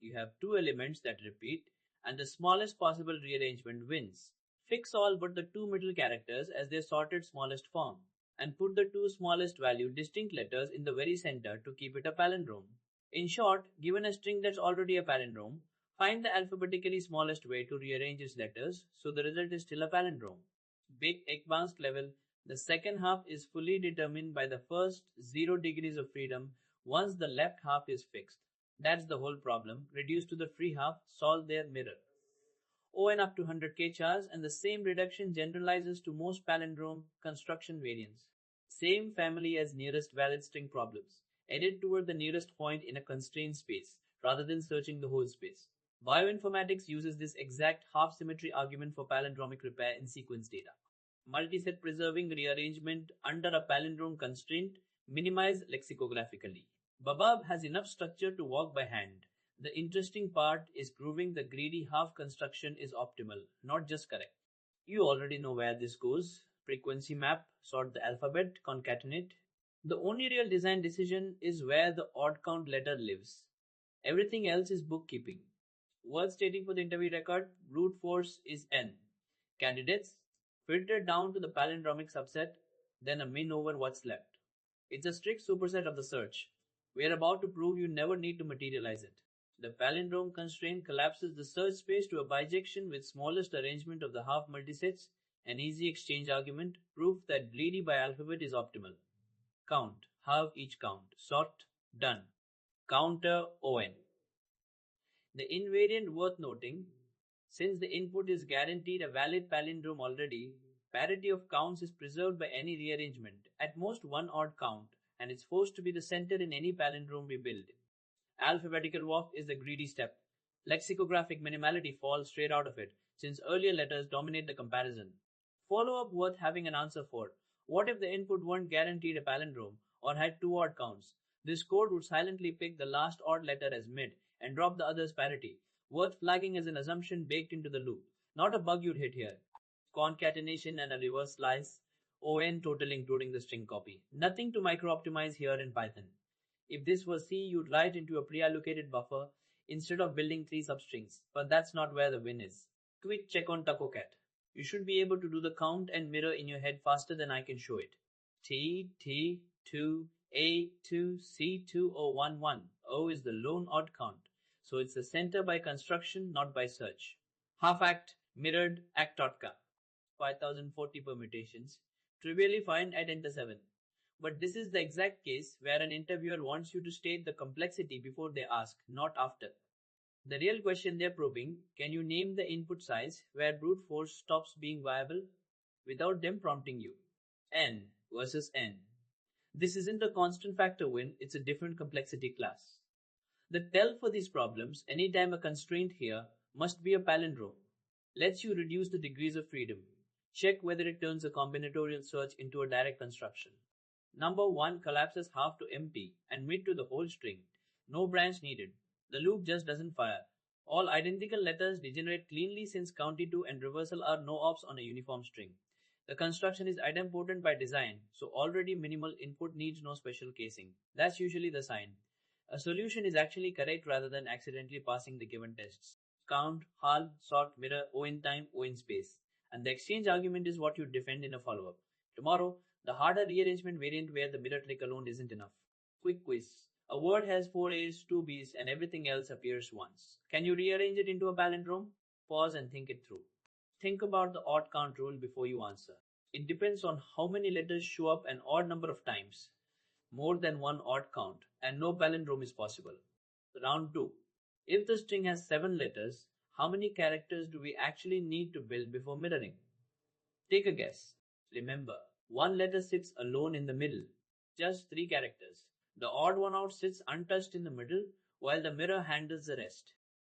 you have two elements that repeat, and the smallest possible rearrangement wins. Fix all but the two middle characters as their sorted smallest form, and put the two smallest value distinct letters in the very center to keep it a palindrome. In short, given a string that's already a palindrome, find the alphabetically smallest way to rearrange its letters so the result is still a palindrome. Big advanced level, the second half is fully determined by the first 0 degrees of freedom once the left half is fixed. That's the whole problem, reduced to the free half, solve their mirror. On up to 100k chars, and the same reduction generalizes to most palindrome construction variants. Same family as nearest valid string problems, edit toward the nearest point in a constrained space, rather than searching the whole space. Bioinformatics uses this exact half-symmetry argument for palindromic repair in sequence data. Multiset preserving rearrangement under a palindrome constraint minimized lexicographically. Babab has enough structure to walk by hand. The interesting part is proving the greedy half construction is optimal, not just correct. You already know where this goes. Frequency map, sort the alphabet, concatenate. The only real design decision is where the odd count letter lives. Everything else is bookkeeping. Worth stating for the interview record, brute force is n. Candidates, filtered down to the palindromic subset, then a min over what's left. It's a strict superset of the search. We are about to prove you never need to materialize it. The palindrome constraint collapses the search space to a bijection with smallest arrangement of the half multisets, an easy exchange argument, proof that greedy by alphabet is optimal. Count, halve each count, sort, done. Counter on. The invariant worth noting, since the input is guaranteed a valid palindrome already, parity of counts is preserved by any rearrangement, at most one odd count, and it's forced to be the center in any palindrome we build. Alphabetical walk is the greedy step. Lexicographic minimality falls straight out of it, since earlier letters dominate the comparison. Follow-up worth having an answer for. What if the input weren't guaranteed a palindrome, or had two odd counts? This code would silently pick the last odd letter as mid, and drop the others parity. Worth flagging as an assumption baked into the loop. Not a bug you'd hit here. Concatenation and a reverse slice. On total including the string copy. Nothing to micro-optimize here in Python. If this was C, you'd write into a pre-allocated buffer instead of building 3 substrings, but that's not where the win is. Quick check on tacocat. You should be able to do the count and mirror in your head faster than I can show it. T, 2, A, 2, C, 2, O, 1, 1. O is the lone odd count, so it's the center by construction, not by search. Half act, mirrored, actotka. 5040 permutations. Trivially fine at enter 7. But this is the exact case where an interviewer wants you to state the complexity before they ask, not after. The real question they're probing, can you name the input size where brute force stops being viable without them prompting you? N versus N. This isn't a constant factor win, it's a different complexity class. The tell for these problems, anytime a constraint here must be a palindrome, lets you reduce the degrees of freedom. Check whether it turns a combinatorial search into a direct construction. Number 1 collapses half to empty and mid to the whole string. No branch needed. The loop just doesn't fire. All identical letters degenerate cleanly since county2 and reversal are no ops on a uniform string. The construction is idempotent by design, so already minimal input needs no special casing. That's usually the sign. A solution is actually correct rather than accidentally passing the given tests. Count, halve, sort, mirror, O in time, O in space. And the exchange argument is what you defend in a follow-up. Tomorrow, the harder rearrangement variant where the mirror trick alone isn't enough. Quick quiz. A word has 4 A's, 2 B's, and everything else appears once. Can you rearrange it into a palindrome? Pause and think it through. Think about the odd count rule before you answer. It depends on how many letters show up an odd number of times. More than one odd count, and no palindrome is possible. Round 2. If the string has 7 letters, how many characters do we actually need to build before mirroring? Take a guess. Remember, one letter sits alone in the middle. Just 3 characters. The odd one out sits untouched in the middle, while the mirror handles the rest.